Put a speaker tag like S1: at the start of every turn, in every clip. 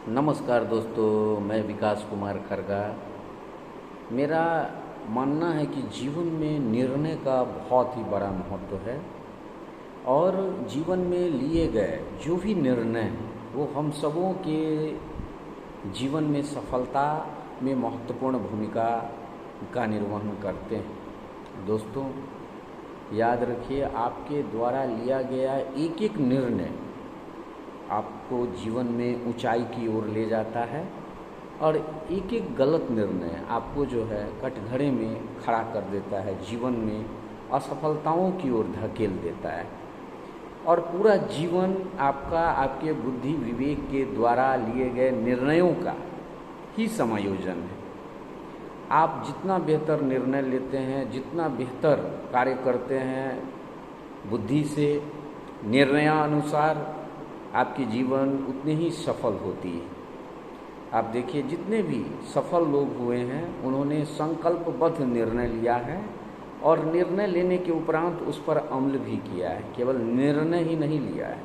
S1: नमस्कार दोस्तों, मैं विकास कुमार खरगा। मेरा मानना है कि जीवन में निर्णय का बहुत ही बड़ा महत्व है और जीवन में लिए गए जो भी निर्णय हैं वो हम सबों के जीवन में सफलता में महत्वपूर्ण भूमिका का निर्वहन करते हैं। दोस्तों, याद रखिए, आपके द्वारा लिया गया एक एक निर्णय आपको जीवन में ऊंचाई की ओर ले जाता है और एक एक गलत निर्णय आपको जो है कटघरे में खड़ा कर देता है, जीवन में असफलताओं की ओर धकेल देता है। और पूरा जीवन आपका आपके बुद्धि विवेक के द्वारा लिए गए निर्णयों का ही समायोजन है। आप जितना बेहतर निर्णय लेते हैं, जितना बेहतर कार्य करते हैं बुद्धि से, निर्णयानुसार आपकी जीवन उतनी ही सफल होती है। आप देखिए, जितने भी सफल लोग हुए हैं उन्होंने संकल्पबद्ध निर्णय लिया है और निर्णय लेने के उपरांत उस पर अमल भी किया है, केवल निर्णय ही नहीं लिया है।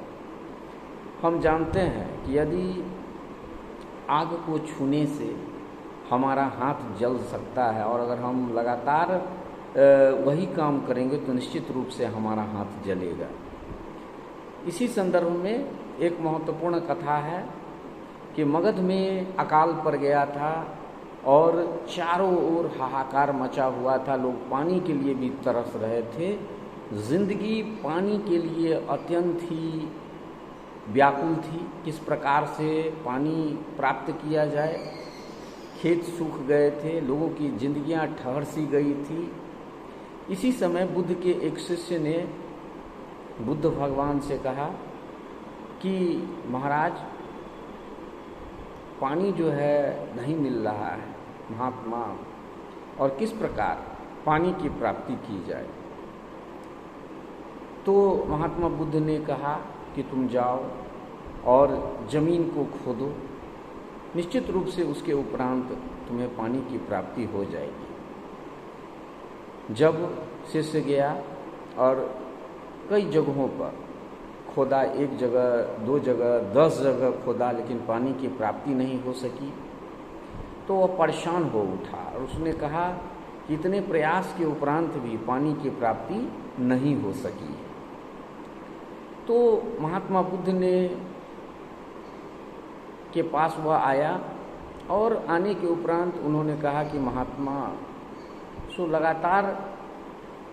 S1: हम जानते हैं कि यदि आग को छूने से हमारा हाथ जल सकता है और अगर हम लगातार वही काम करेंगे तो निश्चित रूप से हमारा हाथ जलेगा। इसी संदर्भ में एक महत्वपूर्ण कथा है कि मगध में अकाल पड़ गया था और चारों ओर हाहाकार मचा हुआ था। लोग पानी के लिए भी तरस रहे थे। जिंदगी पानी के लिए अत्यंत ही व्याकुल थी। किस प्रकार से पानी प्राप्त किया जाए। खेत सूख गए थे, लोगों की जिंदगियां ठहर सी गई थी। इसी समय बुद्ध के एक शिष्य ने बुद्ध भगवान से कहा कि महाराज, पानी जो है नहीं मिल रहा है महात्मा, और किस प्रकार पानी की प्राप्ति की जाए। तो महात्मा बुद्ध ने कहा कि तुम जाओ और जमीन को खोदो, निश्चित रूप से उसके उपरांत तुम्हें पानी की प्राप्ति हो जाएगी। जब शिष्य गया और कई जगहों पर खोदा, एक जगह, 2 जगह, 10 जगह खोदा, लेकिन पानी की प्राप्ति नहीं हो सकी, तो वह परेशान हो उठा और उसने कहा कि इतने प्रयास के उपरांत भी पानी की प्राप्ति नहीं हो सकी। तो महात्मा बुद्ध ने के पास वह आया और आने के उपरांत उन्होंने कहा कि महात्मा, सो लगातार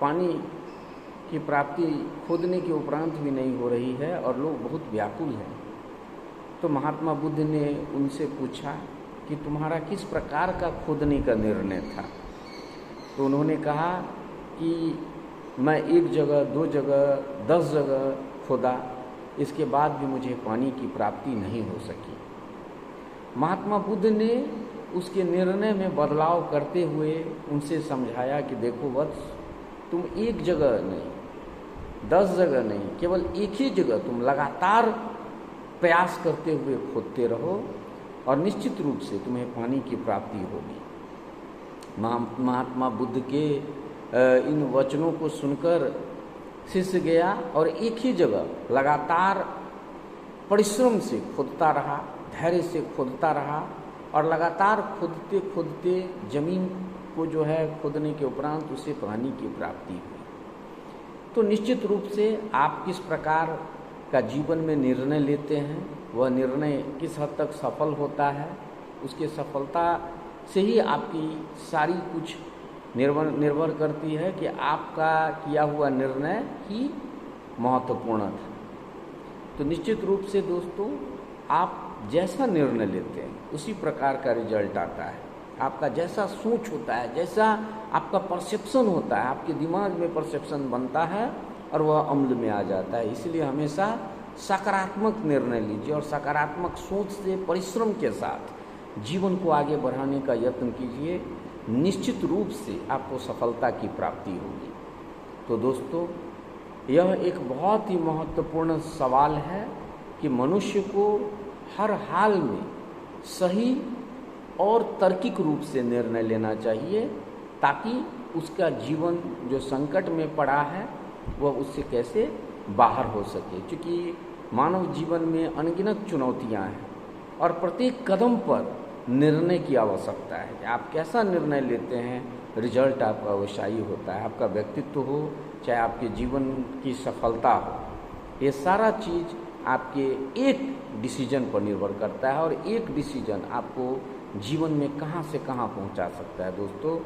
S1: पानी की प्राप्ति खोदने के उपरांत भी नहीं हो रही है और लोग बहुत व्याकुल हैं। तो महात्मा बुद्ध ने उनसे पूछा कि तुम्हारा किस प्रकार का खोदने का निर्णय था। तो उन्होंने कहा कि मैं 1 जगह, 2 जगह, 10 जगह खोदा, इसके बाद भी मुझे पानी की प्राप्ति नहीं हो सकी। महात्मा बुद्ध ने उसके निर्णय में बदलाव करते हुए उनसे समझाया कि देखो वत्स, तुम 1 जगह नहीं, 10 जगह नहीं, केवल एक ही जगह तुम लगातार प्रयास करते हुए खोदते रहो और निश्चित रूप से तुम्हें पानी की प्राप्ति होगी। महात्मा बुद्ध के इन वचनों को सुनकर शिष्य गया और एक ही जगह लगातार परिश्रम से खोदता रहा, धैर्य से खोदता रहा और लगातार खोदते खोदते जमीन को जो है खोदने के उपरांत उसे पानी की प्राप्ति हुई। तो निश्चित रूप से आप किस प्रकार का जीवन में निर्णय लेते हैं, वह निर्णय किस हद तक सफल होता है, उसके सफलता से ही आपकी सारी कुछ निर्भर करती है कि आपका किया हुआ निर्णय ही महत्वपूर्ण था। तो निश्चित रूप से दोस्तों, आप जैसा निर्णय लेते हैं उसी प्रकार का रिजल्ट आता है। आपका जैसा सोच होता है, जैसा आपका परसेप्शन होता है, आपके दिमाग में परसेप्शन बनता है और वह अमल में आ जाता है। इसलिए हमेशा सकारात्मक निर्णय लीजिए और सकारात्मक सोच से, परिश्रम के साथ जीवन को आगे बढ़ाने का यत्न कीजिए। निश्चित रूप से आपको सफलता की प्राप्ति होगी। तो दोस्तों, यह एक बहुत ही महत्वपूर्ण सवाल है कि मनुष्य को हर हाल में सही और तार्किक रूप से निर्णय लेना चाहिए ताकि उसका जीवन जो संकट में पड़ा है वह उससे कैसे बाहर हो सके। क्योंकि मानव जीवन में अनगिनत चुनौतियां हैं और प्रत्येक कदम पर निर्णय की आवश्यकता है कि आप कैसा निर्णय लेते हैं, रिजल्ट आपका वैसा ही होता है। आपका व्यक्तित्व हो चाहे आपके जीवन की सफलता हो, ये सारा चीज़ आपके एक डिसीजन पर निर्भर करता है और एक डिसीजन आपको जीवन में कहाँ से कहाँ पहुँचा सकता है दोस्तों।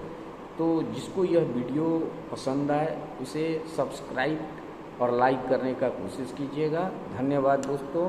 S1: तो जिसको यह वीडियो पसंद आए उसे सब्सक्राइब और लाइक करने का कोशिश कीजिएगा। धन्यवाद दोस्तों।